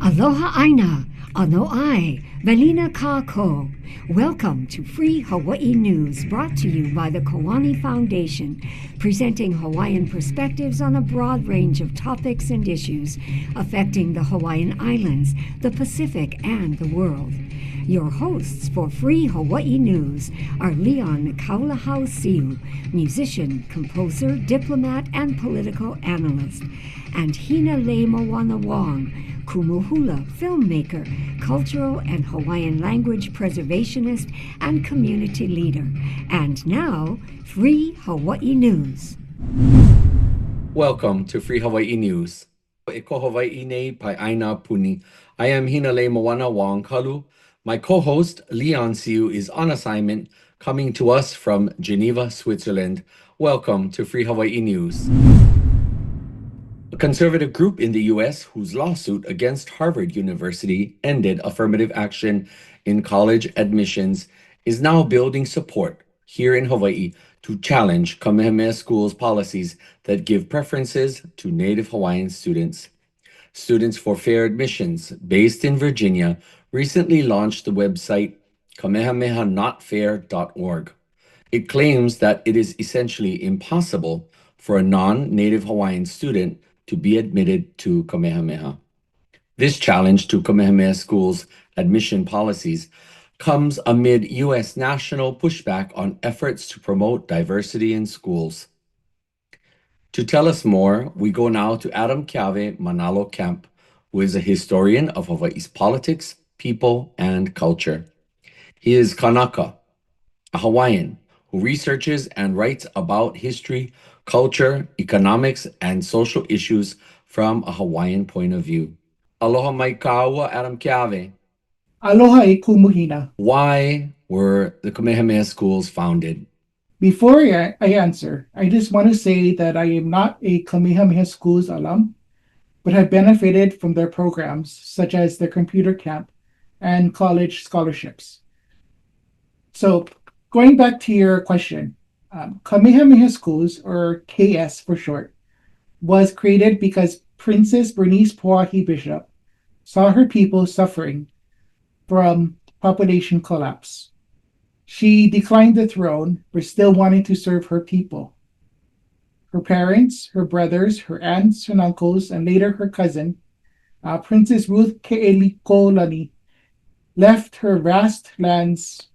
Aloha aina, ano ai, velina kako. Welcome to Free Hawaii News, brought to you by the Koani Foundation, presenting Hawaiian perspectives on a broad range of topics and issues affecting the Hawaiian Islands, the Pacific, and the world. Your hosts for Free Hawaii News are Leon Kaulahau-Siu, musician, composer, diplomat, and political analyst, and Hinaleimoana Wong, Kumu Hina, filmmaker, cultural and Hawaiian language preservationist, and community leader. And now, Free Hawaii News. Welcome to Free Hawaii News. Eko Hawaii nei pai aina puni. I am Hinaleimoana Wong Kalu. My co-host, Leon Siu, is on assignment, coming to us from Geneva, Switzerland. Welcome to Free Hawaii News. A conservative group in the U.S. whose lawsuit against Harvard University ended affirmative action in college admissions is now building support here in Hawaii to challenge Kamehameha Schools policies that give preferences to Native Hawaiian students. Students for Fair Admissions, based in Virginia, recently launched the website kamehamehanotfair.org. It claims that it is essentially impossible for a non-Native Hawaiian student to be admitted to Kamehameha. This challenge to Kamehameha Schools' admission policies comes amid U.S. national pushback on efforts to promote diversity in schools. To tell us more, we go now to Adam Keawe Manalo Camp, who is a historian of Hawaii's politics, people, and culture. He is Kanaka, a Hawaiian who researches and writes about history, culture, economics, and social issues from a Hawaiian point of view. Aloha mai kaua, Adam Keawe. Aloha e Kumu Hina. Why were the Kamehameha Schools founded? Before I answer, I just want to say that I am not a Kamehameha Schools alum, but have benefited from their programs, such as their computer camp and college scholarships. So, going back to your question, Kamehameha Schools, or KS for short, was created because Princess Bernice Pauahi Bishop saw her people suffering from population collapse. She declined the throne, but still wanted to serve her people. Her parents, her brothers, her aunts and uncles, and later her cousin, Princess Ruth Ke'elikolani, left her vast lands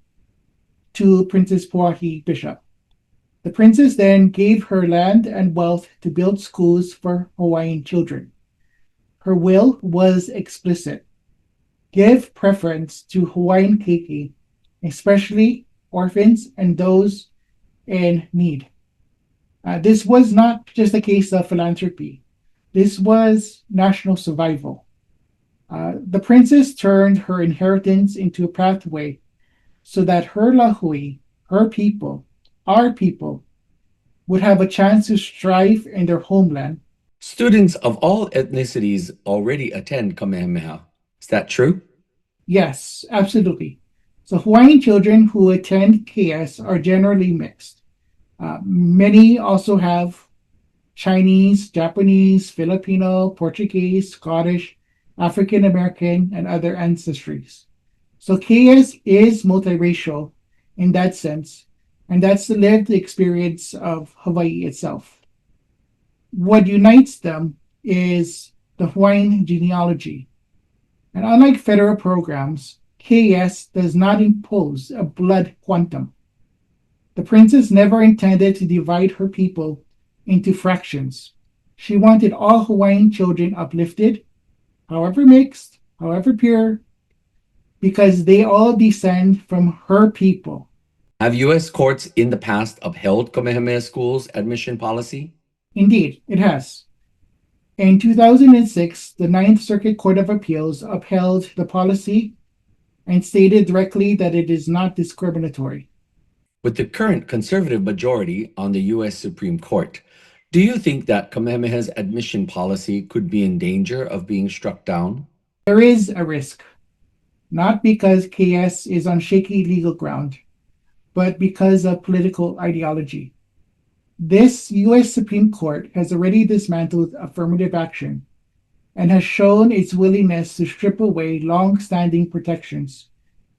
to Princess Pauahi Bishop. The princess then gave her land and wealth to build schools for Hawaiian children. Her will was explicit: give preference to Hawaiian keiki, especially orphans and those in need. This was not just a case of philanthropy. This was national survival. The princess turned her inheritance into a pathway so that her lahui, her people, our people, would have a chance to strive in their homeland. Students of all ethnicities already attend Kamehameha. Is that true? Yes, absolutely. So Hawaiian children who attend KS are generally mixed. Many also have Chinese, Japanese, Filipino, Portuguese, Scottish, African American, and other ancestries. So KS is multiracial in that sense, and that's the lived experience of Hawaii itself. What unites them is the Hawaiian genealogy. And unlike federal programs, KS does not impose a blood quantum. The princess never intended to divide her people into fractions. She wanted all Hawaiian children uplifted, however mixed, however pure, because they all descend from her people. Have U.S. courts in the past upheld Kamehameha Schools' admission policy? Indeed, it has. In 2006, the Ninth Circuit Court of Appeals upheld the policy and stated directly that it is not discriminatory. With the current conservative majority on the U.S. Supreme Court, do you think that Kamehameha's admission policy could be in danger of being struck down? There is a risk, not because KS is on shaky legal ground, but because of political ideology. This U.S. Supreme Court has already dismantled affirmative action and has shown its willingness to strip away long-standing protections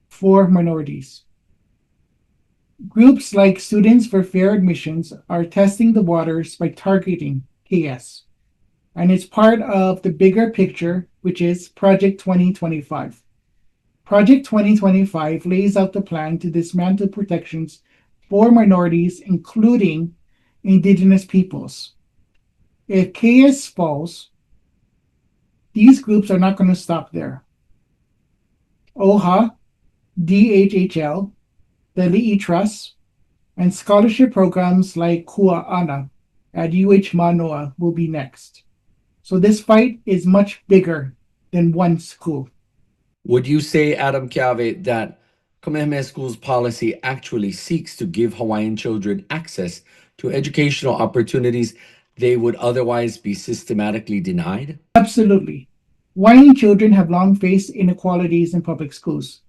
for minorities. Groups like Students for Fair Admissions are testing the waters by targeting KS, and it's part of the bigger picture, which is Project 2025. Project 2025 lays out the plan to dismantle protections for minorities, including indigenous peoples. If KS falls, these groups are not going to stop there. OHA, DHHL, the leases, and scholarship programs like Kua'ana at UH Manoa will be next. So this fight is much bigger than one school. Would you say, Adam Kiave, that Kamehameha Schools policy actually seeks to give Hawaiian children access to educational opportunities they would otherwise be systematically denied? Absolutely. Hawaiian children have long faced inequalities in public schools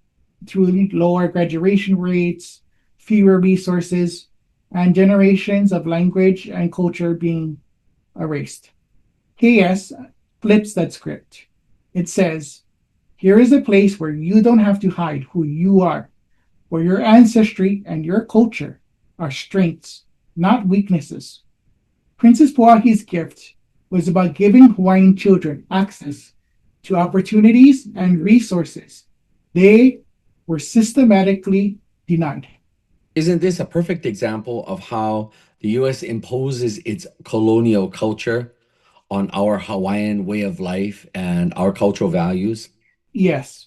through lower graduation rates, fewer resources, and generations of language and culture being erased. KS flips that script. It says, here is a place where you don't have to hide who you are, where your ancestry and your culture are strengths, not weaknesses. Princess Pauahi's gift was about giving Hawaiian children access to opportunities and resources they were systematically denied. Isn't this a perfect example of how the US imposes its colonial culture on our Hawaiian way of life and our cultural values? Yes,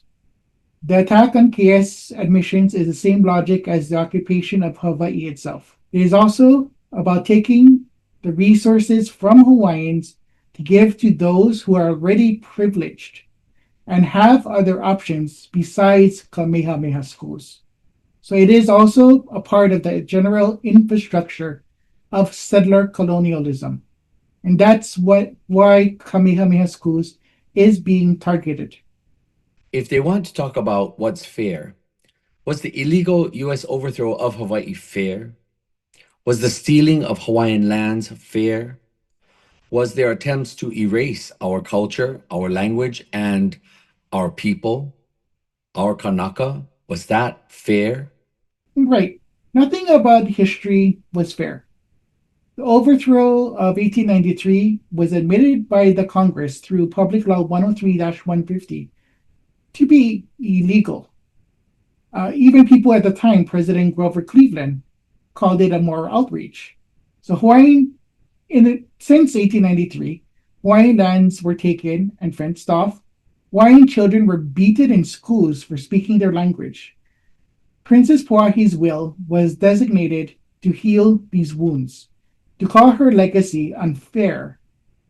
the attack on KS admissions is the same logic as the occupation of Hawaii itself. It is also about taking the resources from Hawaiians to give to those who are already privileged and have other options besides Kamehameha schools. So it is also a part of the general infrastructure of settler colonialism. And that's why Kamehameha schools is being targeted. If they want to talk about what's fair, was the illegal US overthrow of Hawaii fair? Was the stealing of Hawaiian lands fair? Was there attempts to erase our culture, our language, and our people, our Kanaka? Was that fair? Right. Nothing about history was fair. The overthrow of 1893 was admitted by the Congress through Public Law 103-150 to be illegal. Even people at the time, President Grover Cleveland, called it a moral outrage. So since 1893, Hawaiian lands were taken and fenced off. Hawaiian children were beaten in schools for speaking their language. Princess Pauahi's will was designated to heal these wounds. To call her legacy unfair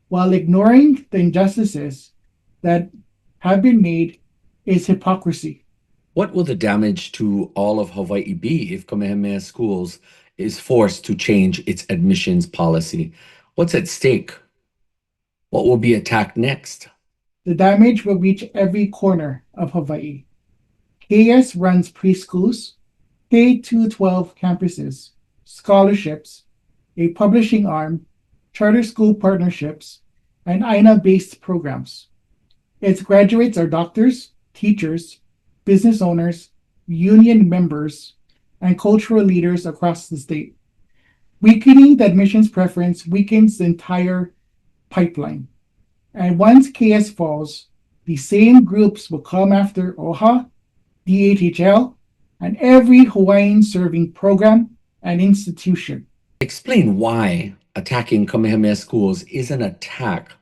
while ignoring the injustices that have been made is hypocrisy. What will the damage to all of Hawaii be if Kamehameha Schools is forced to change its admissions policy? What's at stake? What will be attacked next? The damage will reach every corner of Hawaii. KS runs preschools, K-12 campuses, scholarships, a publishing arm, charter school partnerships, and Aina-based programs. Its graduates are doctors, teachers, business owners, union members, and cultural leaders across the state. Weakening the admissions preference weakens the entire pipeline. And once KS falls, the same groups will come after OHA, DHHL, and every Hawaiian serving program and institution. Explain why attacking Kamehameha Schools is an attack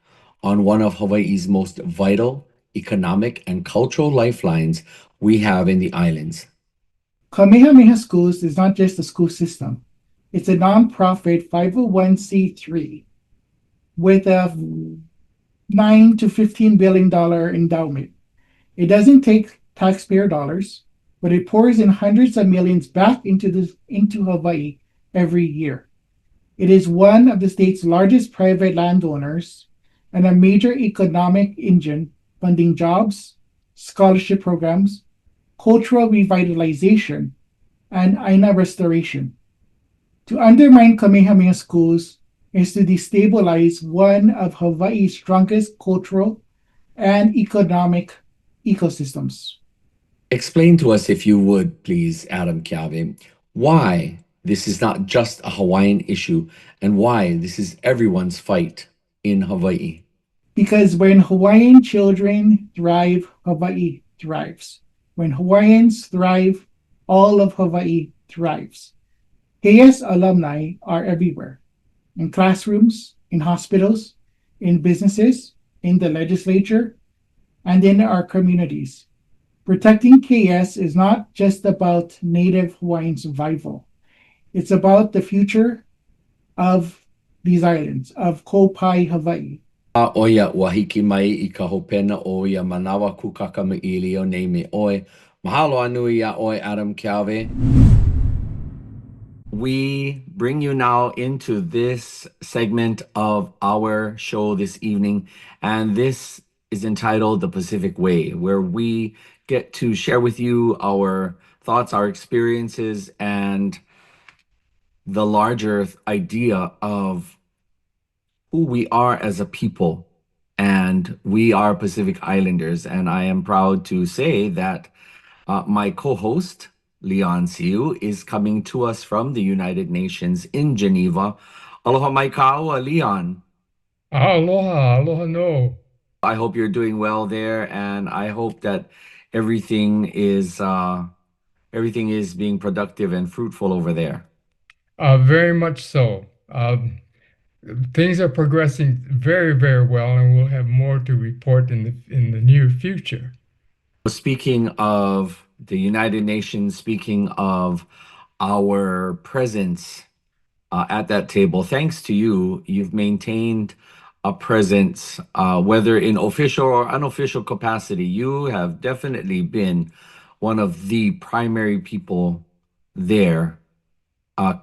on one of Hawaii's most vital economic and cultural lifelines we have in the islands. Kamehameha Schools is not just a school system. It's a nonprofit 501c3 with a $9 to $15 billion endowment. It doesn't take taxpayer dollars, but it pours in hundreds of millions back into Hawaii every year. It is one of the state's largest private landowners and a major economic engine funding jobs, scholarship programs, cultural revitalization, and Aina restoration. To undermine Kamehameha Schools is to destabilize one of Hawaii's strongest cultural, and economic ecosystems. Explain to us, if you would, please, Adam Kiave, why this is not just a Hawaiian issue and why this is everyone's fight in Hawaii. Because when Hawaiian children thrive, Hawaii thrives. When Hawaiians thrive, all of Hawaii thrives. KS alumni are everywhere, in classrooms, in hospitals, in businesses, in the legislature, and in our communities. Protecting KS is not just about Native Hawaiian survival. It's about the future of these islands, of Kopai, Hawaii. Oia wahiki mai I ka hopena o ia manawa kukaka me ilio nei me oe. Mahalo anui ia oe Adam Kiave. We bring you now into this segment of our show this evening, and this is entitled The Pacific Way, where we get to share with you our thoughts, our experiences, and the larger idea of who we are as a people. And we are Pacific Islanders, and I am proud to say that my co-host, Leon Siu, is coming to us from the United Nations in Geneva. Aloha mai kaua, Leon. Aloha, aloha no. I hope you're doing well there, and I hope that everything is being productive and fruitful over there. Very much so. Things are progressing very, very well, and we'll have more to report in the near future. Speaking of the United Nations, speaking of our presence at that table, thanks to you, you've maintained a presence, whether in official or unofficial capacity. You have definitely been one of the primary people there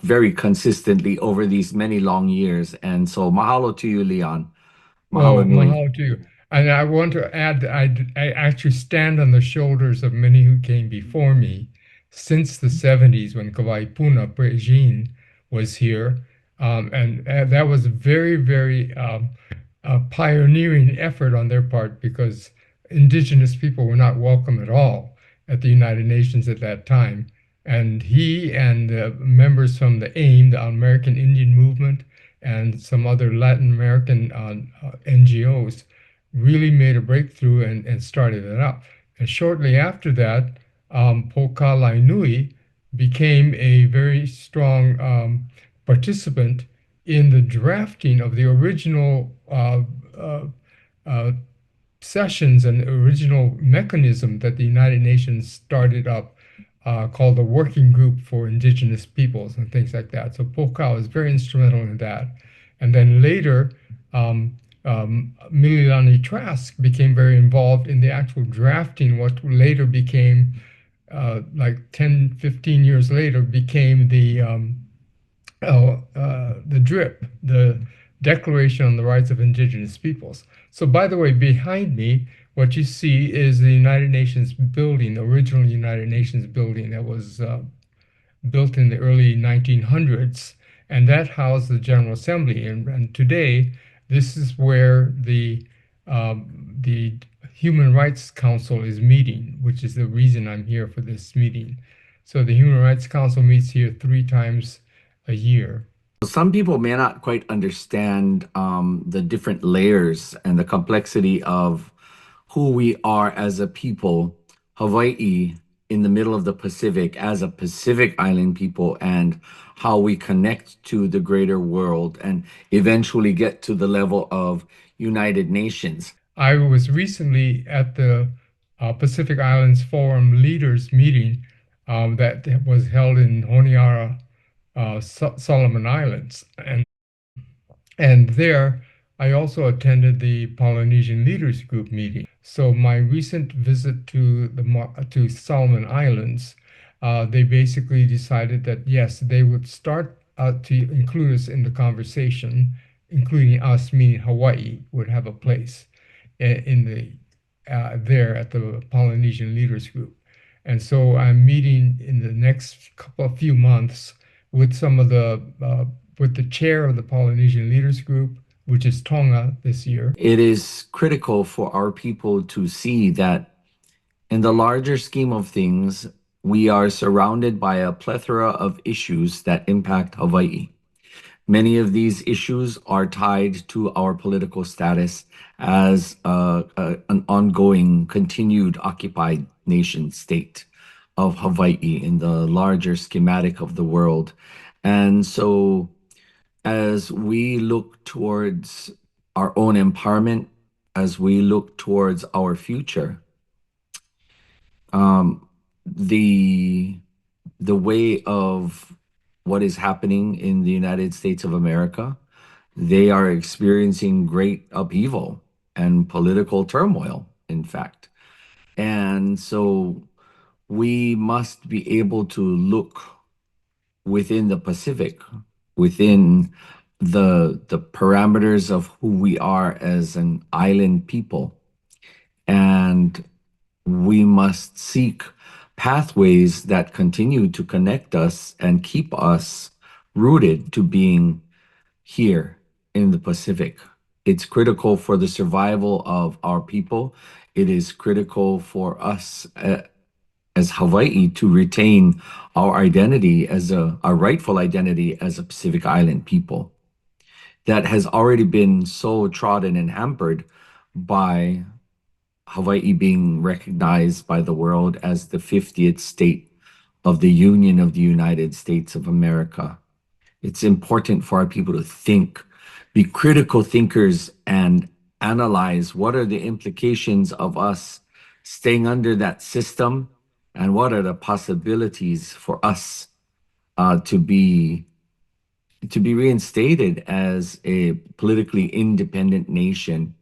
very consistently over these many long years. And so mahalo to you, Leon. Well, Mahalo nui. mahalo to you. And I want to add that I actually stand on the shoulders of many who came before me since the 70s when Kawaipuna Prejean was here. And that was a very, very pioneering effort on their part because indigenous people were not welcome at all at the United Nations at that time. And he and members from the AIM, the American Indian Movement, and some other Latin American NGOs really made a breakthrough and started it up. And shortly after that, Poka Lainui became a very strong participant in the drafting of the original sessions and the original mechanism that the United Nations started up called the Working Group for Indigenous Peoples and things like that. So Poka was very instrumental in that. And then later, Mililani Trask became very involved in the actual drafting, what later became, like 10, 15 years later, became the DRIP, the Declaration on the Rights of Indigenous Peoples. So by the way, behind me, what you see is the United Nations building, the original United Nations building that was built in the early 1900s, and that housed the General Assembly. And today, this is where the Human Rights Council is meeting, which is the reason I'm here for this meeting. So the Human Rights Council meets here 3 times a year. Some people may not quite understand the different layers and the complexity of who we are as a people, Hawaii in the middle of the Pacific, as a Pacific Island people, and how we connect to the greater world and eventually get to the level of United Nations. I was recently at the Pacific Islands Forum Leaders meeting that was held in Honiara, Solomon Islands. And there, I also attended the Polynesian Leaders Group meeting. So my recent visit to Solomon Islands, they basically decided that, yes, they would start to include us in the conversation, including us, meaning Hawaii, would have a place in there at the Polynesian Leaders Group. And so I'm meeting in the next few months with some of with the chair of the Polynesian Leaders Group, which is Tonga this year. It is critical for our people to see that in the larger scheme of things, we are surrounded by a plethora of issues that impact Hawaii. Many of these issues are tied to our political status as an ongoing, continued occupied nation state of Hawaii in the larger schematic of the world. And so, as we look towards our own empowerment, as we look towards our future, um, the the way of what is happening in the United States of America, they are experiencing great upheaval and political turmoil, in fact. And so we must be able to look within the Pacific, within the parameters of who we are as an island people. And we must seek pathways that continue to connect us and keep us rooted to being here in the Pacific. It's critical for the survival of our people. It is critical for us as Hawaii to retain our identity as our rightful identity as a Pacific Island people that has already been so trodden and hampered by Hawaii being recognized by the world as the 50th state of the Union of the United States of America. It's important for our people to think, be critical thinkers, and analyze what are the implications of us staying under that system and what are the possibilities for us to be reinstated as a politically independent nation.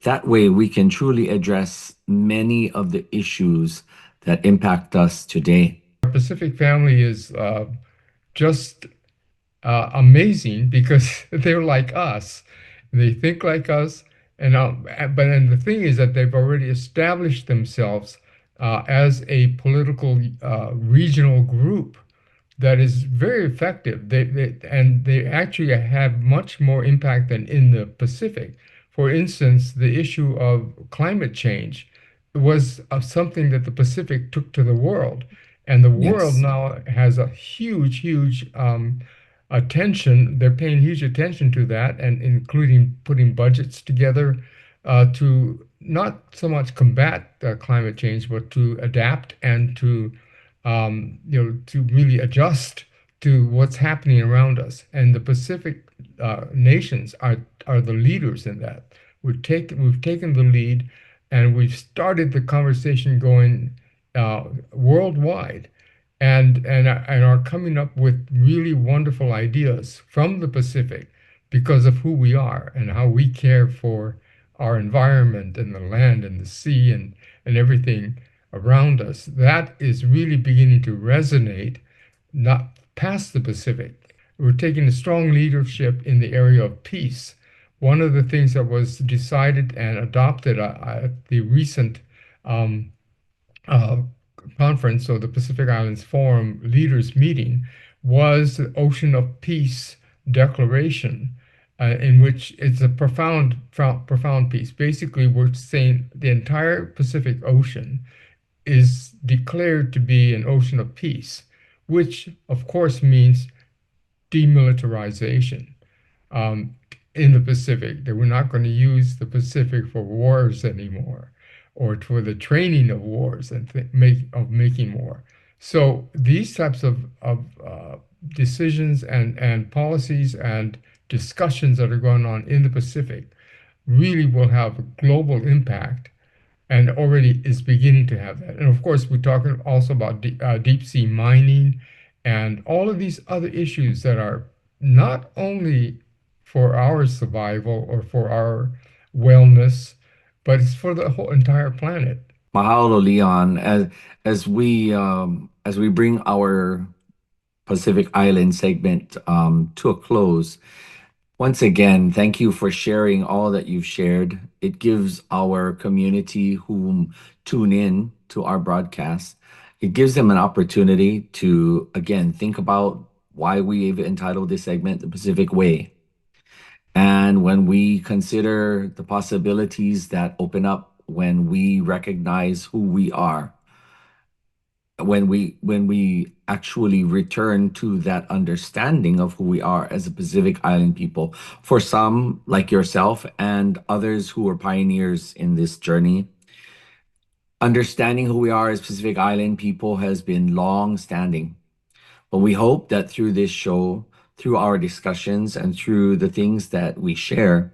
That way, we can truly address many of the issues that impact us today. Our Pacific family is just amazing because they're like us. They think like us, and the thing is that they've already established themselves as a political regional group that is very effective. They actually have much more impact than in the Pacific. For instance, the issue of climate change was something that the Pacific took to the world, and the world Yes. now has a huge attention. They're paying huge attention to that, and including putting budgets together to not so much combat climate change, but to adapt and to to really adjust to what's happening around us. And the Pacific nations are the leaders in that. We've taken the lead, and we've started the conversation going worldwide, and are coming up with really wonderful ideas from the Pacific because of who we are and how we care for our environment and the land and the sea and everything around us. That is really beginning to resonate not past the Pacific. We're taking a strong leadership in the area of peace. One of the things that was decided and adopted at the recent um, uh, conference, so the Pacific Islands Forum leaders meeting, was the Ocean of Peace Declaration, in which it's a profound peace. Basically, we're saying the entire Pacific Ocean is declared to be an ocean of peace, which of course means demilitarization um, in the Pacific, that we're not going to use the Pacific for wars anymore or for the training of wars and making war. So these types of decisions and policies and discussions that are going on in the Pacific really will have a global impact and already is beginning to have that. And of course, we're talking also about deep sea mining and all of these other issues that are not only for our survival or for our wellness, but it's for the whole entire planet. Mahalo, Leon. As we bring our Pacific Island segment to a close, once again, thank you for sharing all that you've shared. It gives our community whom tune in to our broadcast, it gives them an opportunity to, again, think about why we've entitled this segment The Pacific Way. And when we consider the possibilities that open up when we recognize who we are, when we actually return to that understanding of who we are as a Pacific Island people, for some like yourself and others who are pioneers in this journey, understanding who we are as Pacific Island people has been long standing. But we hope that through this show, through our discussions, and through the things that we share,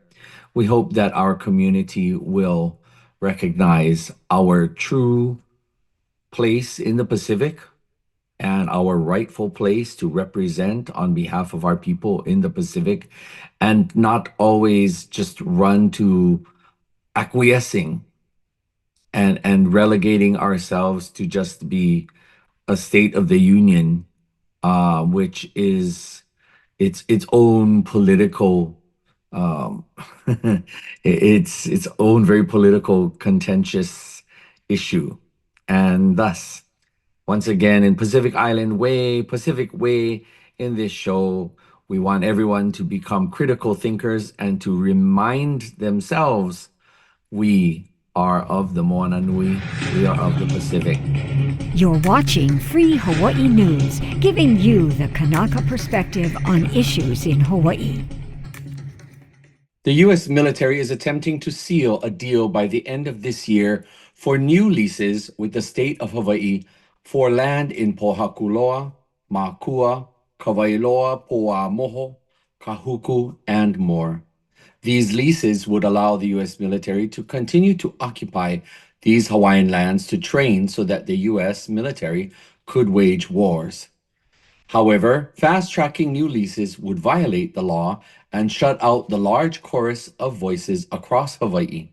we hope that our community will recognize our true place in the Pacific and our rightful place to represent on behalf of our people in the Pacific, and not always just run to acquiescing and relegating ourselves to just be a State of the Union, which is its own political um, its own very political contentious issue. And thus, once again, in Pacific Way, in this show, we want everyone to become critical thinkers and to remind themselves we are of the Moana Nui, we are of the Pacific. You're watching Free Hawaii News, giving you the Kanaka perspective on issues in Hawaii. The U.S. military is attempting to seal a deal by the end of this year for new leases with the state of Hawaii for land in Pohakuloa, Makua, Kawailoa, Poamoho, Kahuku, and more. These leases would allow the U.S. military to continue to occupy these Hawaiian lands to train so that the U.S. military could wage wars. However, fast-tracking new leases would violate the law and shut out the large chorus of voices across Hawaii,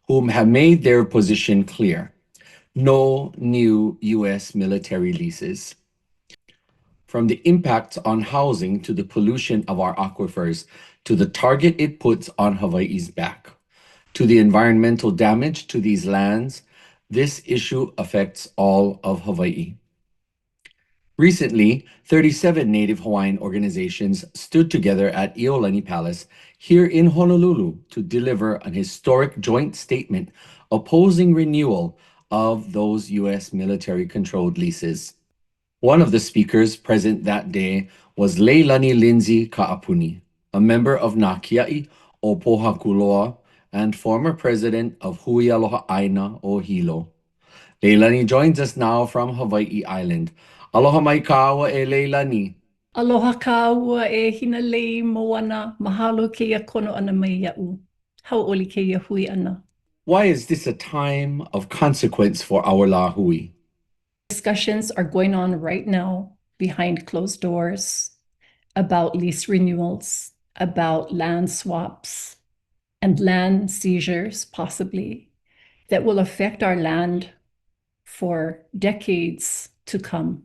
whom have made their position clear. No new U.S. military leases. From the impacts on housing to the pollution of our aquifers to the target it puts on Hawaii's back, to the environmental damage to these lands, this issue affects all of Hawaii. Recently, 37 Native Hawaiian organizations stood together at Iolani Palace here in Honolulu to deliver an historic joint statement opposing renewal of those U.S. military-controlled leases. One of the speakers present that day was Leilani Lindsay Ka'apuni, a member of Nakia'i o Pohakuloa and former president of Hui Aloha Aina o Hilo. Leilani joins us now from Hawaii Island. Aloha mai kawa e Leilani. Aloha ka ua e Hinaleimoana, mahalo keia kono ana mai ia'u. Hau'oli keia hui ana. Why is this a time of consequence for our lahui? Discussions are going on right now behind closed doors about lease renewals, about land swaps, and land seizures, possibly, that will affect our land for decades to come,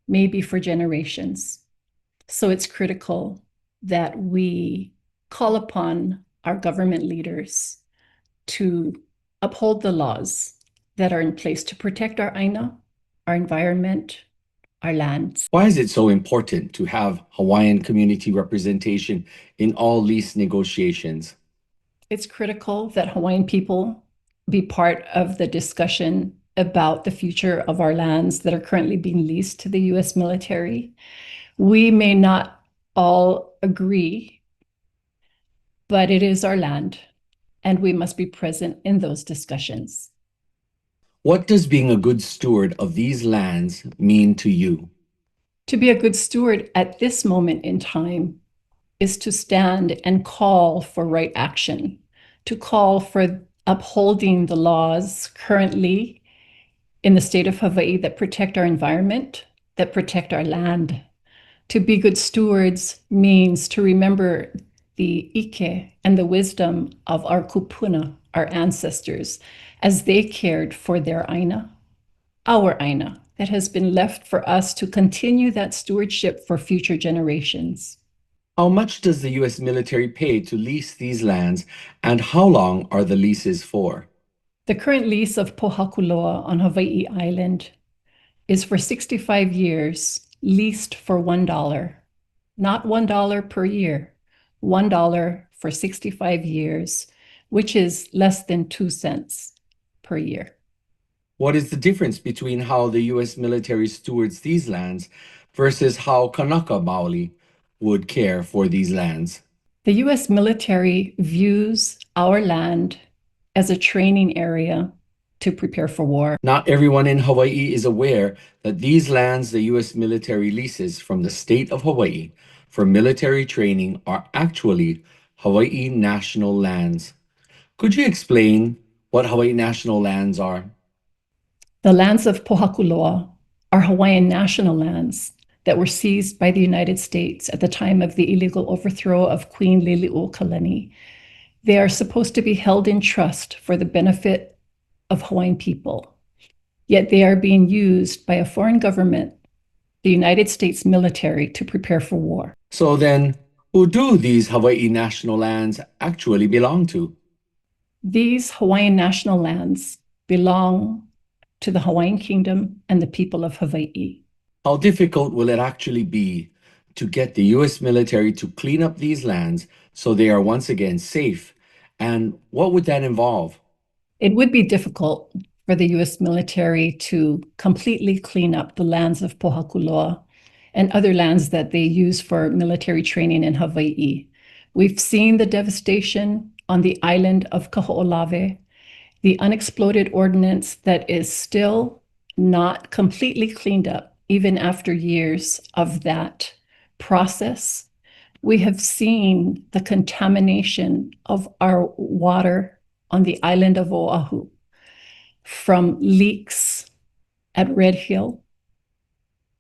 maybe for generations. So it's critical that we call upon our government leaders to uphold the laws that are in place to protect our aina, our environment, our lands. Why is it so important to have Hawaiian community representation in all lease negotiations? It's critical that Hawaiian people be part of the discussion about the future of our lands that are currently being leased to the U.S. military. We may not all agree, but it is our land, and we must be present in those discussions. What does being a good steward of these lands mean to you? To be a good steward at this moment in time is to stand and call for right action, to call for upholding the laws currently in the state of Hawaii that protect our environment, that protect our land. To be good stewards means to remember the ike and the wisdom of our kupuna, our ancestors, as they cared for their aina, our aina, that has been left for us to continue that stewardship for future generations. How much does the U.S. military pay to lease these lands, and how long are the leases for? The current lease of Pohakuloa on Hawaii Island is for 65 years, leased for $1. Not $1 per year, $1 for 65 years, which is less than 2 cents per year. What is the difference between how the U.S. military stewards these lands versus how Kanaka Maoli would care for these lands? The U.S. military views our land as a training area to prepare for war. Not everyone in Hawaii is aware that these lands the U.S. military leases from the state of Hawaii for military training are actually Hawaii national lands. Could you explain what Hawaii national lands are? The lands of Pohakuloa are Hawaiian national lands that were seized by the United States at the time of the illegal overthrow of Queen Liliuokalani. They are supposed to be held in trust for the benefit of Hawaiian people, yet they are being used by a foreign government, the United States military, to prepare for war. So then, who do these Hawaii national lands actually belong to? These Hawaiian national lands belong to the Hawaiian Kingdom and the people of Hawaii. How difficult will it actually be to get the U.S. military to clean up these lands so they are once again safe? And what would that involve? It would be difficult for the U.S. military to completely clean up the lands of Pohakuloa and other lands that they use for military training in Hawaii. We've seen the devastation on the island of Kaho'olawe, the unexploded ordnance that is still not completely cleaned up, even after years of that process. We have seen the contamination of our water on the island of Oahu from leaks at Red Hill,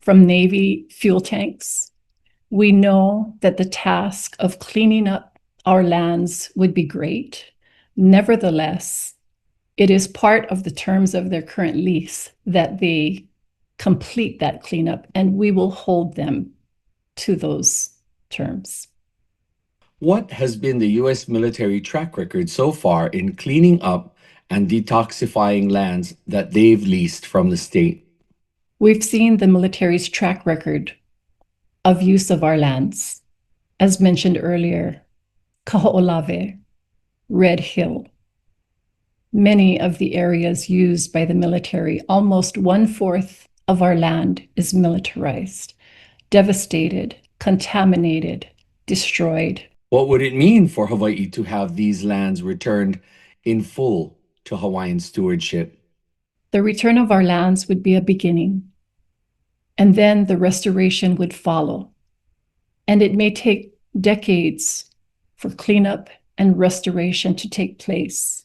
from Navy fuel tanks. We know that the task of cleaning up our lands would be great. Nevertheless, it is part of the terms of their current lease that they complete that cleanup, and we will hold them to those terms. What has been the U.S. military track record so far in cleaning up and detoxifying lands that they've leased from the state? We've seen the military's track record of use of our lands. As mentioned earlier, Kaho'olawe, Red Hill, many of the areas used by the military, almost 1/4 of our land is militarized, devastated, contaminated, destroyed. What would it mean for Hawaii to have these lands returned in full to Hawaiian stewardship? The return of our lands would be a beginning, and then the restoration would follow. And it may take decades for cleanup and restoration to take place,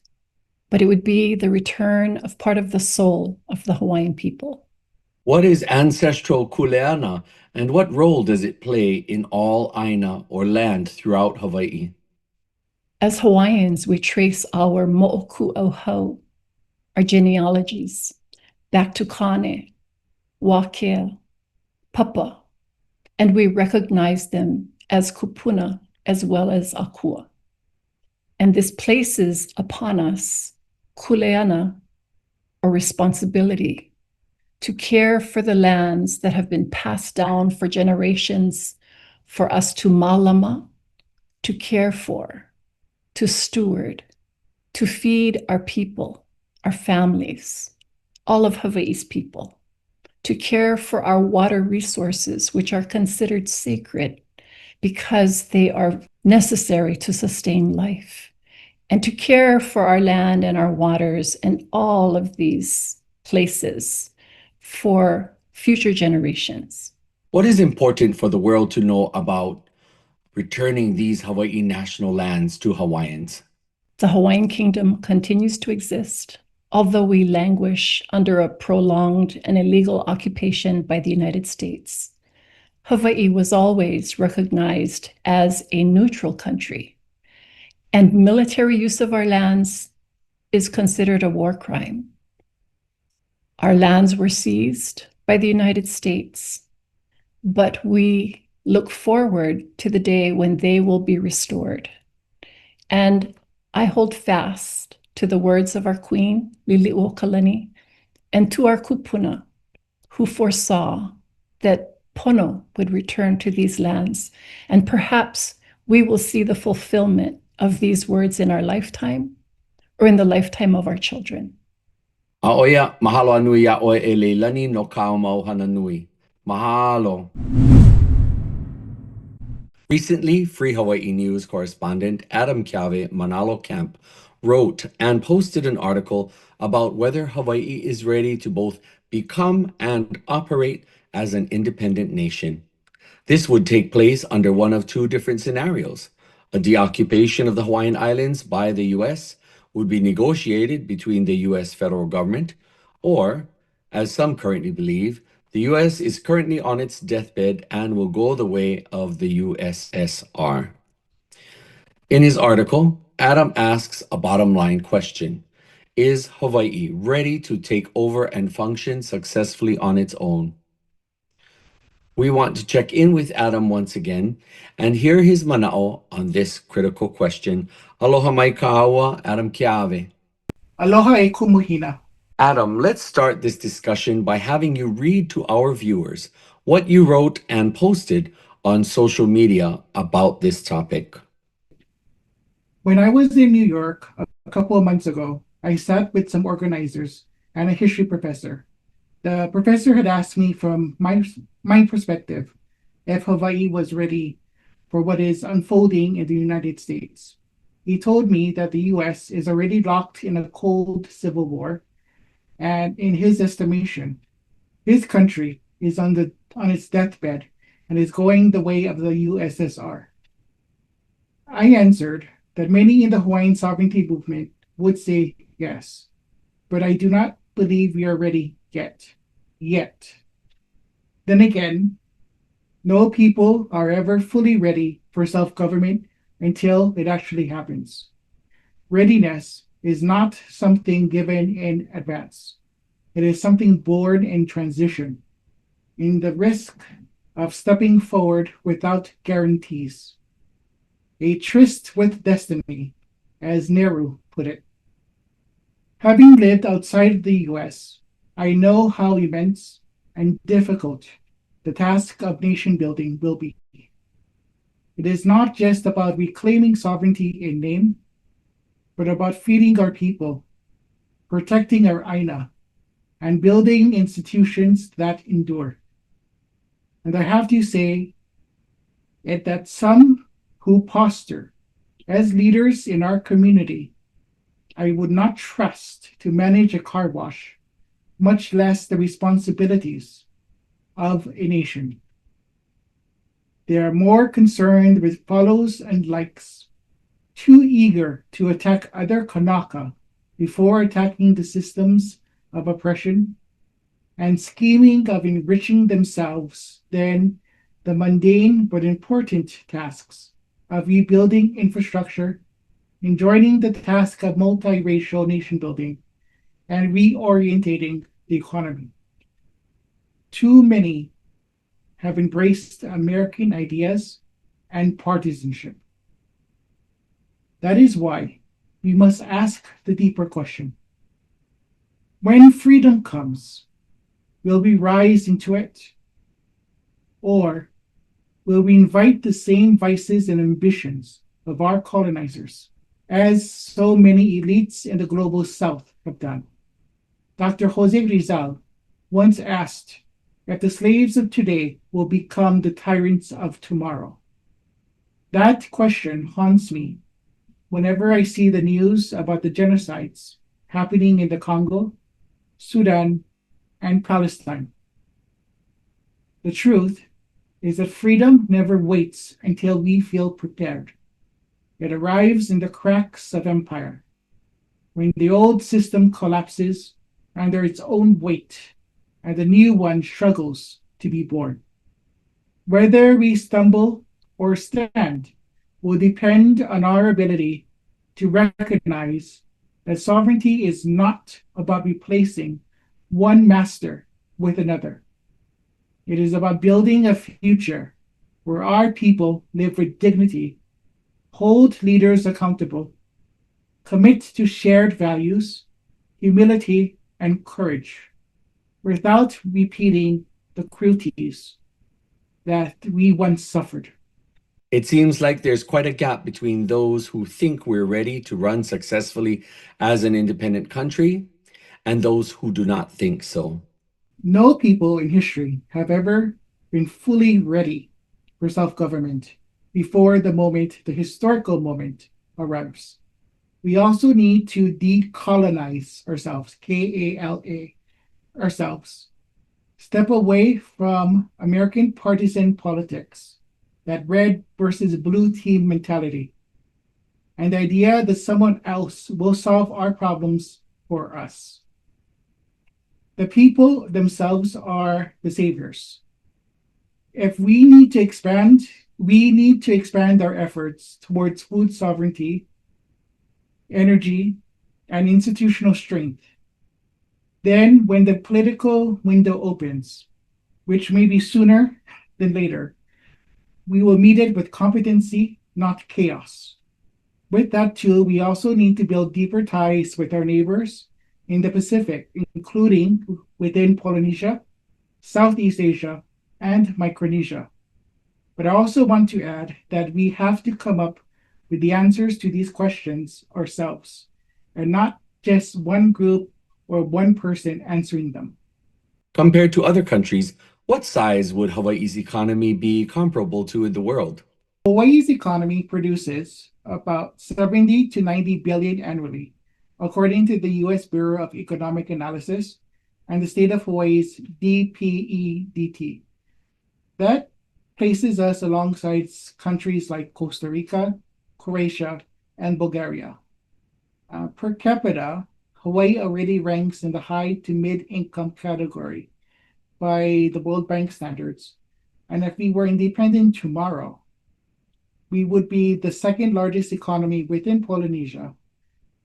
but it would be the return of part of the soul of the Hawaiian people. What is ancestral kuleana, and what role does it play in all aina or land throughout Hawaii? As Hawaiians, we trace our mo'oku'auhau, our genealogies, back to Kane, Wakea, Papa, and we recognize them as kupuna as well as akua. And this places upon us kuleana, a responsibility to care for the lands that have been passed down for generations, for us to malama, to care for, to steward, to feed our people, our families, all of Hawaii's people, to care for our water resources, which are considered sacred because they are necessary to sustain life, and to care for our land and our waters and all of these places for future generations. What is important for the world to know about returning these Hawaii national lands to Hawaiians? The Hawaiian Kingdom continues to exist, although we languish under a prolonged and illegal occupation by the United States. Hawaii was always recognized as a neutral country, and military use of our lands is considered a war crime. Our lands were seized by the United States, but we look forward to the day when they will be restored. And I hold fast to the words of our Queen, Liliuokalani, and to our kupuna, who foresaw that Pono would return to these lands, and perhaps we will see the fulfillment of these words in our lifetime or in the lifetime of our children. Aoia, mahalo anui ya oe e leilani no kao mauhana nui. Mahalo. Recently, Free Hawaii News correspondent Adam Kiave Manalo Camp wrote and posted an article about whether Hawaii is ready to both become and operate as an independent nation. This would take place under one of two different scenarios. A deoccupation of the Hawaiian Islands by the U.S. would be negotiated between the U.S. federal government, or, as some currently believe, the U.S. is currently on its deathbed and will go the way of the USSR. In his article, Adam asks a bottom line question. Is Hawaii ready to take over and function successfully on its own? We want to check in with Adam once again and hear his mana'o on this critical question. Aloha mai ka'aua, Adam Kiave. Aloha e Kumu Hina. Adam, let's start this discussion by having you read to our viewers what you wrote and posted on social media about this topic. When I was in New York a couple of months ago, I sat with some organizers and a history professor. The professor had asked me from my perspective if Hawaii was ready for what is unfolding in the United States. He told me that the US is already locked in a cold civil war, and in his estimation, his country is on its deathbed and is going the way of the USSR. I answered that many in the Hawaiian sovereignty movement would say yes, but I do not believe we are ready yet. Then again, no people are ever fully ready for self-government until it actually happens. Readiness is not something given in advance. It is something born in transition, in the risk of stepping forward without guarantees. A tryst with destiny, as Nehru put it. Having lived outside the US, I know how immense and difficult the task of nation building will be. It is not just about reclaiming sovereignty in name, but about feeding our people, protecting our aina, and building institutions that endure. And I have to say that some who posture as leaders in our community, I would not trust to manage a car wash, much less the responsibilities of a nation. They are more concerned with follows and likes, too eager to attack other Kanaka before attacking the systems of oppression, and scheming of enriching themselves than the mundane but important tasks of rebuilding infrastructure, enjoining the task of multiracial nation building, and reorientating the economy. Too many have embraced American ideas and partisanship. That is why we must ask the deeper question. When freedom comes, will we rise into it? Or will we invite the same vices and ambitions of our colonizers, as so many elites in the global South have done? Dr. Jose Rizal once asked if the slaves of today will become the tyrants of tomorrow. That question haunts me whenever I see the news about the genocides happening in the Congo, Sudan, and Palestine. The truth is that freedom never waits until we feel prepared. It arrives in the cracks of empire, when the old system collapses under its own weight and the new one struggles to be born. Whether we stumble or stand will depend on our ability to recognize that sovereignty is not about replacing one master with another. It is about building a future where our people live with dignity, hold leaders accountable, commit to shared values, humility, and courage, without repeating the cruelties that we once suffered. It seems like there's quite a gap between those who think we're ready to run successfully as an independent country and those who do not think so. No people in history have ever been fully ready for self-government before the historical moment arrives. We also need to decolonize ourselves, KALA, ourselves. Step away from American partisan politics, that red versus blue team mentality, and the idea that someone else will solve our problems for us. The people themselves are the saviors. If we need to expand our efforts towards food sovereignty, energy, and institutional strength. Then, when the political window opens, which may be sooner than later, we will meet it with competency, not chaos. With that too, we also need to build deeper ties with our neighbors in the Pacific, including within Polynesia, Southeast Asia, and Micronesia. But I also want to add that we have to come up with the answers to these questions ourselves, and not just one group or one person answering them. Compared to other countries, what size would Hawaii's economy be comparable to in the world? Hawaii's economy produces about 70 to 90 billion annually, according to the US Bureau of Economic Analysis and the state of Hawaii's DPEDT. That places us alongside countries like Costa Rica, Croatia, and Bulgaria. Per capita, Hawaii already ranks in the high to mid income category by the World Bank standards. And if we were independent tomorrow, we would be the second largest economy within Polynesia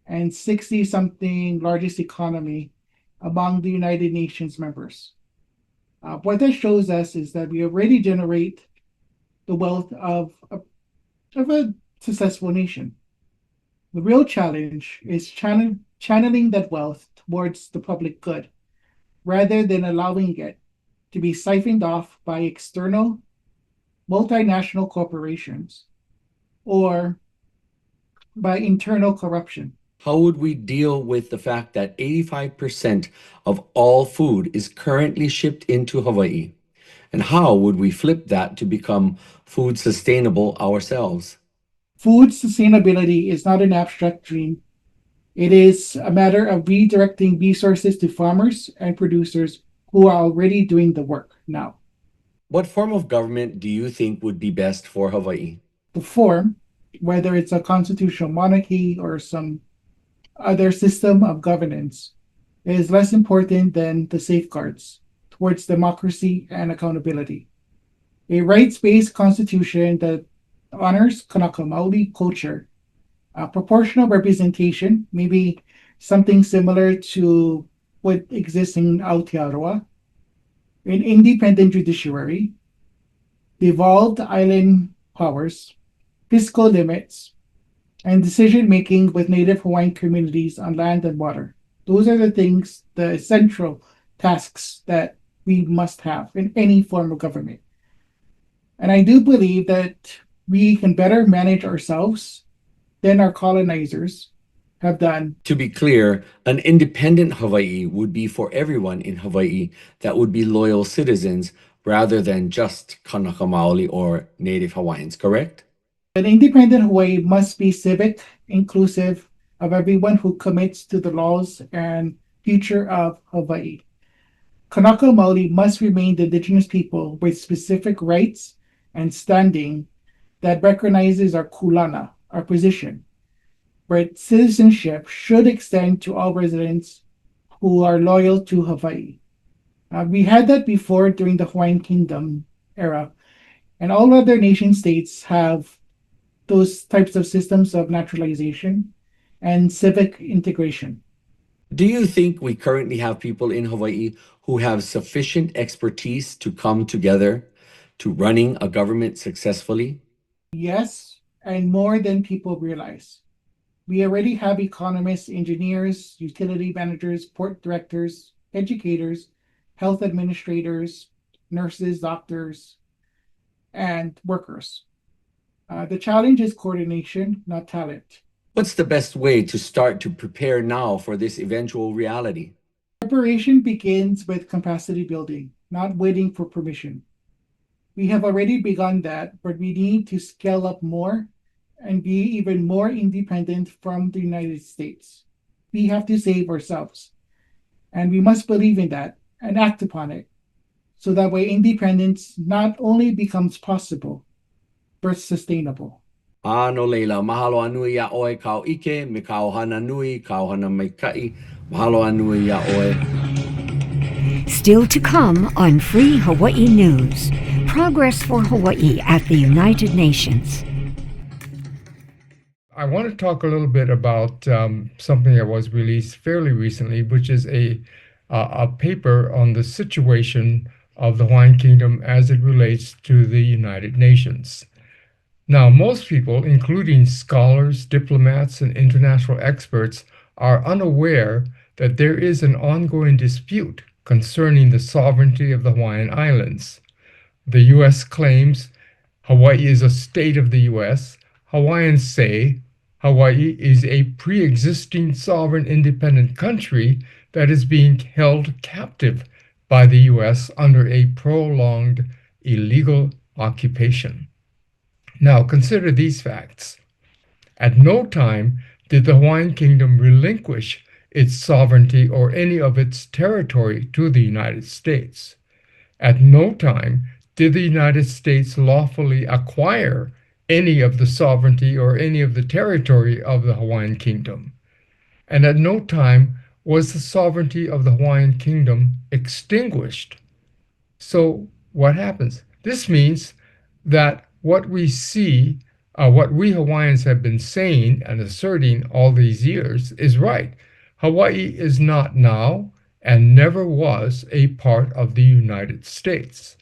and 60 something largest economy among the United Nations members. What that shows us is that we already generate the wealth of a successful nation. The real challenge is channeling that wealth towards the public good rather than allowing it to be siphoned off by external multinational corporations or by internal corruption. How would we deal with the fact that 85% of all food is currently shipped into Hawaii? And how would we flip that to become food sustainable ourselves? Food sustainability is not an abstract dream. It is a matter of redirecting resources to farmers and producers who are already doing the work now. What form of government do you think would be best for Hawaii? The form, whether it's a constitutional monarchy or some other system of governance, is less important than the safeguards towards democracy and accountability. A rights-based constitution that honors Kanaka Maoli culture, proportional representation, maybe something similar to what exists in Aotearoa, an independent judiciary, devolved island powers, fiscal limits, and decision making with Native Hawaiian communities on land and water. Those are the essential tasks that we must have in any form of government. And I do believe that we can better manage ourselves than our colonizers have done. To be clear, an independent Hawaii would be for everyone in Hawaii that would be loyal citizens rather than just Kanaka Maoli or Native Hawaiians, correct? An independent Hawaii must be civic, inclusive of everyone who commits to the laws and future of Hawaii. Kanaka Maoli must remain the indigenous people with specific rights and standing that recognizes our kulana, our position, but citizenship should extend to all residents who are loyal to Hawaii. We had that before during the Hawaiian Kingdom era, and all other nation states have those types of systems of naturalization and civic integration. Do you think we currently have people in Hawaii who have sufficient expertise to come together to running a government successfully? Yes, and more than people realize. We already have economists, engineers, utility managers, port directors, educators, health administrators, nurses, doctors, and workers. The challenge is coordination, not talent. What's the best way to start to prepare now for this eventual reality? Preparation begins with capacity building, not waiting for permission. We have already begun that, but we need to scale up more and be even more independent from the United States. We have to save ourselves, and we must believe in that and act upon it. So that way, independence not only becomes possible, but sustainable. No leila, mahalo anui ya oe kau ike, me kau hana nui, kau hana maikai, mahalo anui ya oe. Still to come on Free Hawaii News. Progress for Hawaii at the United Nations. I want to talk a little bit about something that was released fairly recently, which is a paper on the situation of the Hawaiian Kingdom as it relates to the United Nations. Now, most people, including scholars, diplomats, and international experts, are unaware that there is an ongoing dispute concerning the sovereignty of the Hawaiian Islands. The U.S. claims Hawaii is a state of the U.S. Hawaiians say Hawaii is a pre-existing sovereign independent country that is being held captive by the U.S. under a prolonged illegal occupation. Now, consider these facts. At no time did the Hawaiian Kingdom relinquish its sovereignty or any of its territory to the United States. At no time did the United States lawfully acquire any of the sovereignty or any of the territory of the Hawaiian Kingdom. And at no time was the sovereignty of the Hawaiian Kingdom extinguished. So what happens? This means that what we see, what we Hawaiians have been saying and asserting all these years is right. Hawaii is not now and never was a part of the United States.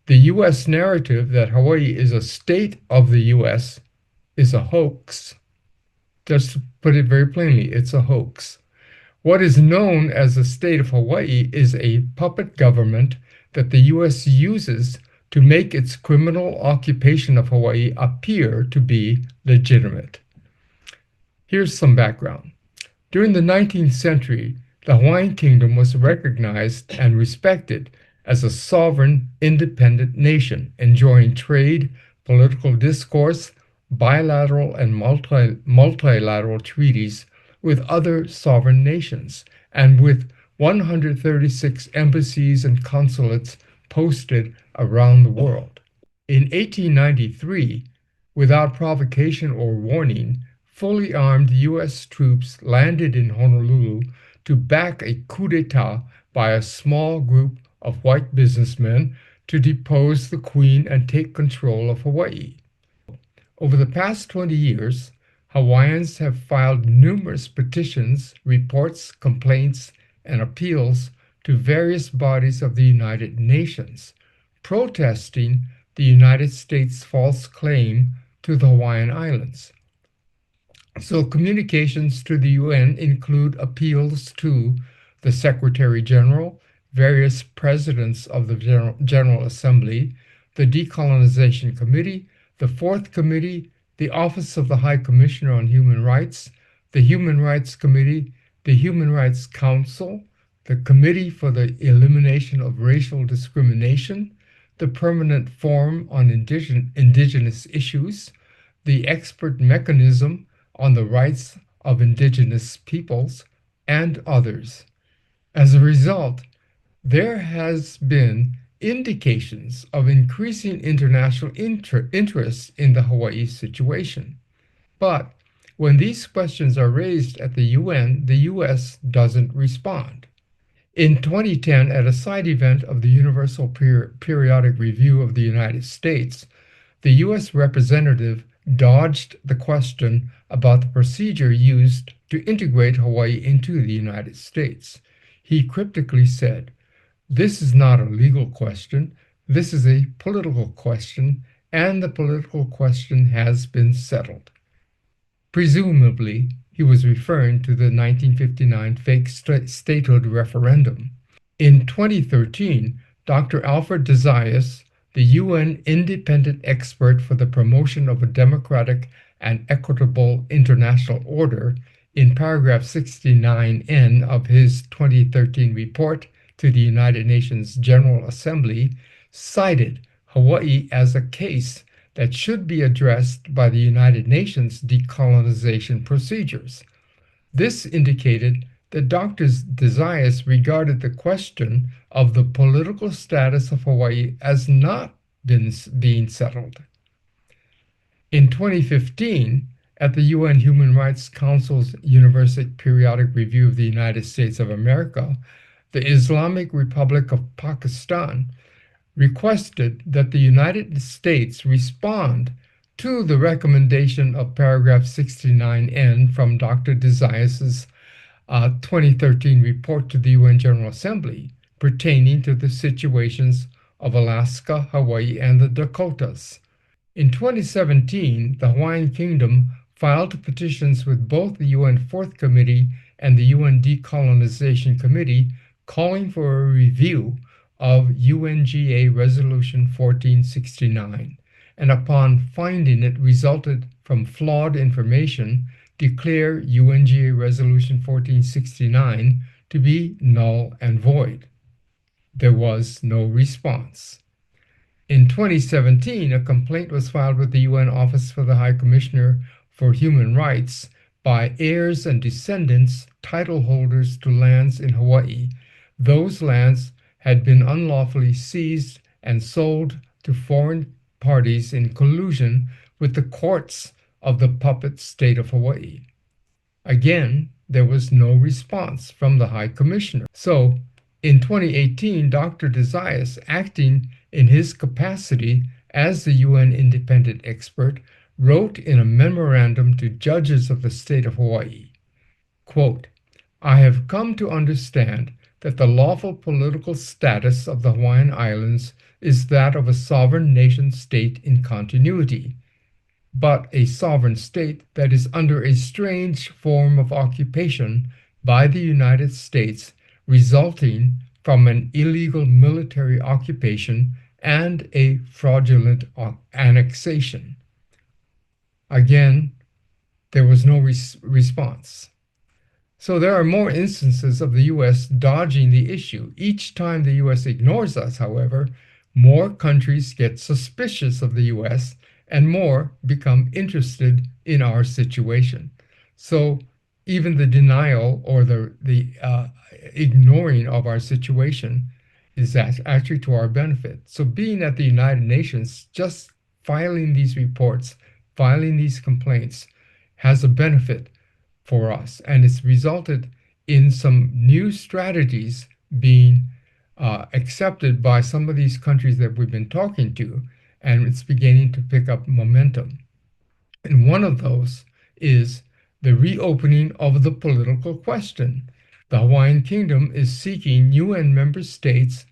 The U.S. narrative that Hawaii is a state of the U.S. is a hoax. Just to put it very plainly, it's a hoax. What is known as the state of Hawaii is a puppet government that the U.S. uses to make its criminal occupation of Hawaii appear to be legitimate. Here's some background. During the 19th century, the Hawaiian Kingdom was recognized and respected as a sovereign, independent nation, enjoying trade, political discourse, bilateral and multilateral treaties with other sovereign nations, and with 136 embassies and consulates posted around the world. In 1893, without provocation or warning, fully armed U.S. troops landed in Honolulu to back a coup d'etat by a small group of white businessmen to depose the Queen and take control of Hawaii. Over the past 20 years, Hawaiians have filed numerous petitions, reports, complaints, and appeals to various bodies of the United Nations, protesting the United States' false claim to the Hawaiian Islands. So communications to the UN include appeals to the Secretary General, various presidents of the General Assembly, the Decolonization Committee, the Fourth Committee, the Office of the High Commissioner on Human Rights, the Human Rights Committee, the Human Rights Council, the Committee for the Elimination of Racial Discrimination, the Permanent Forum on Indigenous Issues, the Expert Mechanism on the Rights of Indigenous Peoples, and others. As a result, there has been indications of increasing international interest in the Hawaii situation. But when these questions are raised at the UN, the U.S. doesn't respond. In 2010, at a side event of the Universal Periodic Review of the United States, the U.S. representative dodged the question about the procedure used to integrate Hawaii into the United States. He cryptically said, "This is not a legal question, this is a political question, and the political question has been settled." Presumably, he was referring to the 1959 fake statehood referendum. In 2013, Dr. Alfred de Zayas, the UN independent expert for the promotion of a democratic and equitable international order, in paragraph 69N of his 2013 report to the United Nations General Assembly, cited Hawaii as a case that should be addressed by the United Nations decolonization procedures. This indicated that Dr. Desaias regarded the question of the political status of Hawaii as not being settled. In 2015, at the UN Human Rights Council's Universal Periodic Review of the United States of America, the Islamic Republic of Pakistan requested that the United States respond to the recommendation of paragraph 69N from Dr. Desaias' 2013 report to the UN General Assembly pertaining to the situations of Alaska, Hawaii, and the Dakotas. In 2017, the Hawaiian Kingdom filed petitions with both the UN Fourth Committee and the UN Decolonization Committee calling for a review of UNGA Resolution 1469, and upon finding it resulted from flawed information, declare UNGA Resolution 1469 to be null and void. There was no response. In 2017, a complaint was filed with the UN Office for the High Commissioner for Human Rights by heirs and descendants, title holders to lands in Hawaii. Those lands had been unlawfully seized and sold to foreign parties in collusion with the courts of the puppet state of Hawaii. Again, there was no response from the High Commissioner. So, in 2018, Dr. Desaias, acting in his capacity as the UN independent expert, wrote in a memorandum to judges of the state of Hawaii, quote, "I have come to understand that the lawful political status of the Hawaiian Islands is that of a sovereign nation-state in continuity, but a sovereign state that is under a strange form of occupation by the United States resulting from an illegal military occupation and a fraudulent annexation." Again, there was no response. So there are more instances of the U.S. dodging the issue. Each time the U.S. ignores us, however, more countries get suspicious of the U.S. and more become interested in our situation. So even the denial or the ignoring of our situation is actually to our benefit. So being at the United Nations, just filing these reports, filing these complaints has a benefit for us, and it's resulted in some new strategies being accepted by some of these countries that we've been talking to, and it's beginning to pick up momentum. And one of those is the reopening of the political question. The Hawaiian Kingdom is seeking UN member states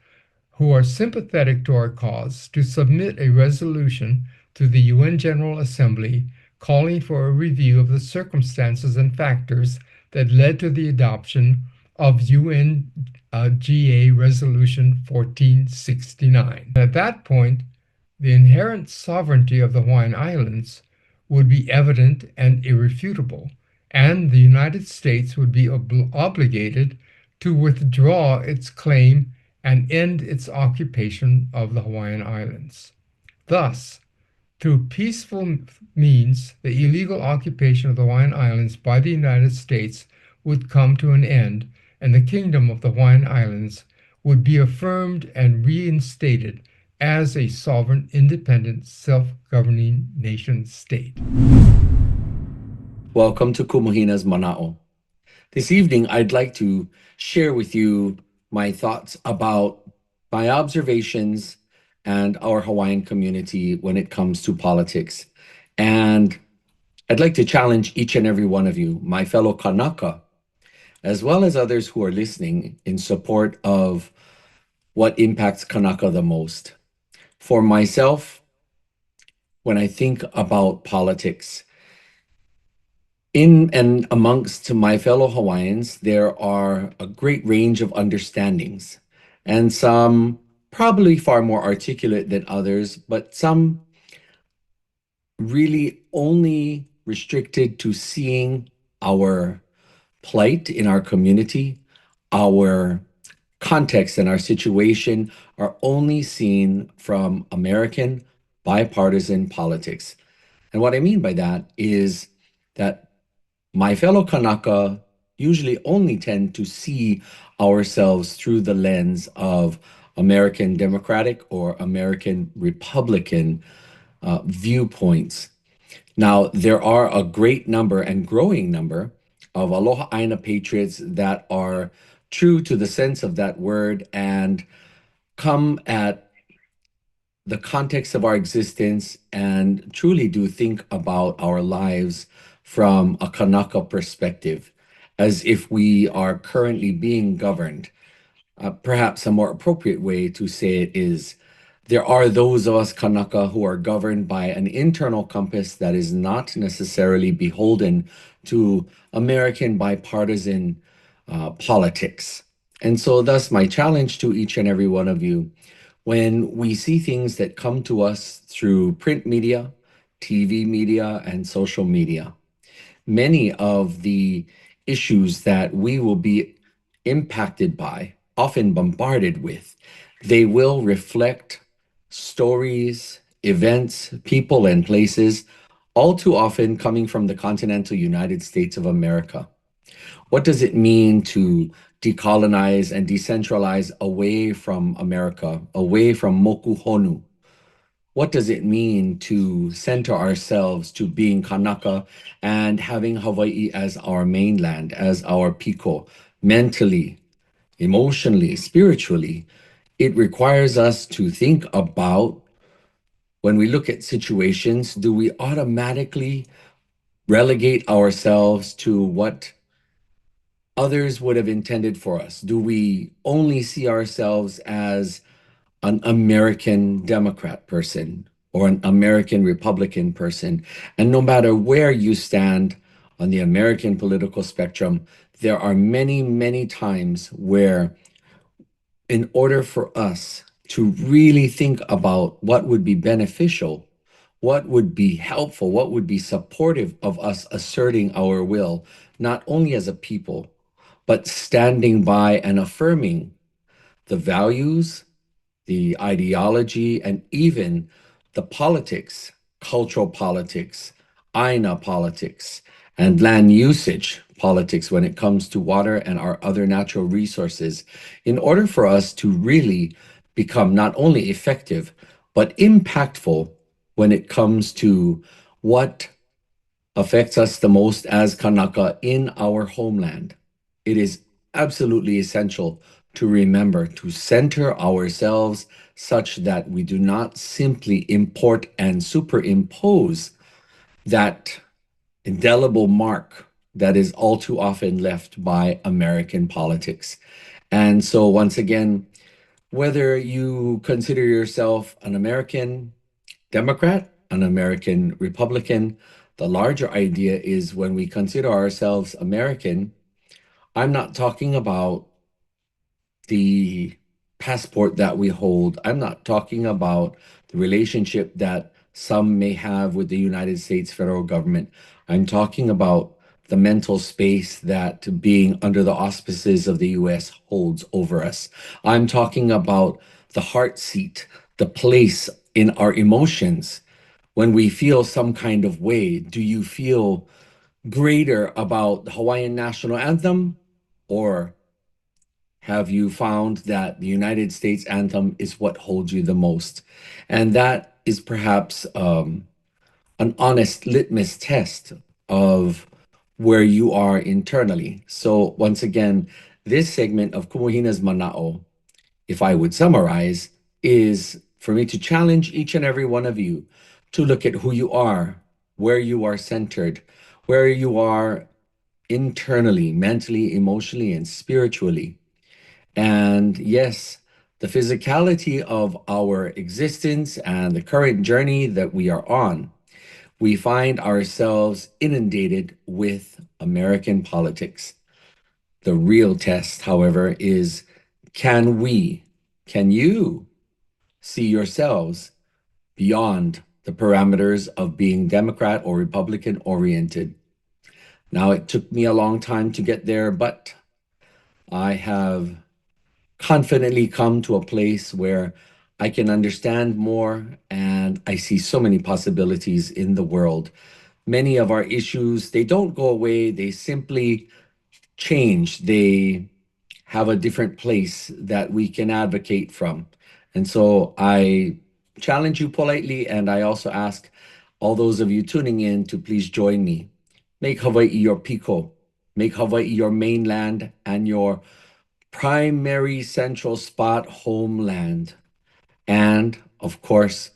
who are sympathetic to our cause to submit a resolution to the UN General Assembly calling for a review of the circumstances and factors that led to the adoption of UNGA Resolution 1469. At that point, the inherent sovereignty of the Hawaiian Islands would be evident and irrefutable, and the United States would be obligated to withdraw its claim and end its occupation of the Hawaiian Islands. Thus, through peaceful means, the illegal occupation of the Hawaiian Islands by the United States would come to an end, and the Kingdom of the Hawaiian Islands would be affirmed and reinstated as a sovereign, independent, self-governing nation-state. Welcome to Kumu Hina's Mana'o. This evening, I'd like to share with you my thoughts about my observations and our Hawaiian community when it comes to politics. And I'd like to challenge each and every one of you, my fellow Kanaka, as well as others who are listening, in support of what impacts Kanaka the most. For myself, when I think about politics, in and amongst my fellow Hawaiians, there are a great range of understandings and some probably far more articulate than others, but some really only restricted to seeing our plight in our community, our context and our situation are only seen from American bipartisan politics. And what I mean by that is that my fellow Kanaka usually only tend to see ourselves through the lens of American Democratic or American Republican viewpoints. Now, there are a great number and growing number of Aloha Aina patriots that are true to the sense of that word and come at the context of our existence and truly do think about our lives from a Kanaka perspective, as if we are currently being governed. Perhaps a more appropriate way to say it is there are those of us Kanaka who are governed by an internal compass that is not necessarily beholden to American bipartisan politics. And so, thus, my challenge to each and every one of you when we see things that come to us through print media, TV media, and social media, many of the issues that we will be impacted by, often bombarded with, they will reflect stories, events, people, and places, all too often coming from the continental United States of America. What does it mean to decolonize and decentralize away from America, away from Moku Honu? What does it mean to center ourselves to being Kanaka and having Hawaii as our mainland, as our piko, mentally, emotionally, spiritually? It requires us to think about when we look at situations, do we automatically relegate ourselves to what others would have intended for us? Do we only see ourselves as an American Democrat person or an American Republican person? And no matter where you stand on the American political spectrum, there are many, many times where, in order for us to really think about what would be beneficial, what would be helpful, what would be supportive of us asserting our will, not only as a people, but standing by and affirming the values, the ideology, and even the politics, cultural politics, Aina politics, and land usage politics when it comes to water and our other natural resources, in order for us to really become not only effective, but impactful when it comes to what affects us the most as Kanaka in our homeland. It is absolutely essential to remember to center ourselves such that we do not simply import and superimpose that indelible mark that is all too often left by American politics. And so, once again, whether you consider yourself an American Democrat, an American Republican, the larger idea is when we consider ourselves American, I'm not talking about the passport that we hold. I'm not talking about the relationship that some may have with the United States federal government. I'm talking about the mental space that being under the auspices of the US holds over us. I'm talking about the heart seat, the place in our emotions. When we feel some kind of way, do you feel greater about the Hawaiian national anthem, or have you found that the United States anthem is what holds you the most? And that is perhaps an honest litmus test of where you are internally. So once again, this segment of Kumu Hina's Mana'o, if I would summarize, is for me to challenge each and every one of you to look at who you are, where you are centered, where you are internally, mentally, emotionally, and spiritually. And yes, the physicality of our existence and the current journey that we are on, we find ourselves inundated with American politics. The real test, however, is can we, can you see yourselves beyond the parameters of being Democrat or Republican oriented. Now, it took me a long time to get there, but I have confidently come to a place where I can understand more, and I see so many possibilities in the world. Many of our issues, they don't go away, they simply change. They have a different place that we can advocate from. And so I challenge you politely, and I also ask all those of you tuning in to please join me. Make Hawaii your piko. Make Hawaii your mainland and your primary central spot homeland. And of course,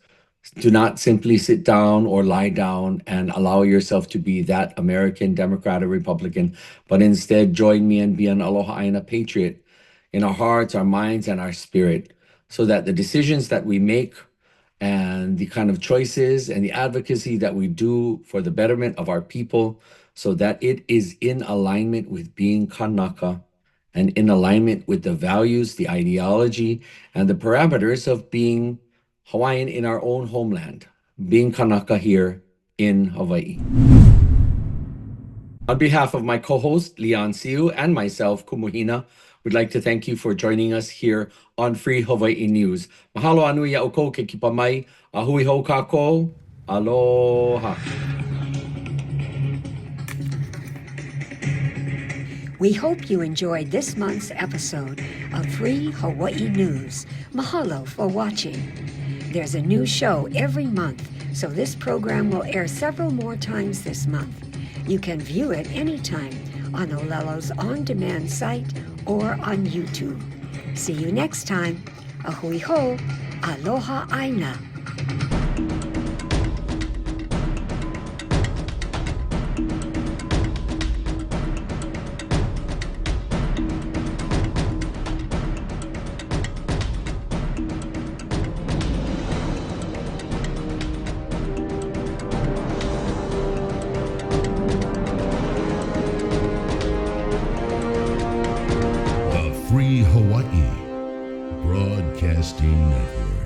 do not simply sit down or lie down and allow yourself to be that American Democrat or Republican, but instead join me and be an Aloha Aina patriot in our hearts, our minds, and our spirit, so that the decisions that we make and the kind of choices and the advocacy that we do for the betterment of our people, so that it is in alignment with being Kanaka and in alignment with the values, the ideology, and the parameters of being Hawaiian in our own homeland, being Kanaka here in Hawaii. On behalf of my co-host, Leon Siu, and myself, Kumu Hina, we'd like to thank you for joining us here on Free Hawaii News. Mahalo anu ia oko ke kipa mai, a hui hou kākou, aloha. We hope you enjoyed this month's episode of Free Hawaii News. Mahalo for watching. There's a new show every month, so this program will air several more times this month. You can view it anytime on Olelo's on-demand site or on YouTube. See you next time. Ahui ho, aloha aina. Free Hawaii Broadcasting Network.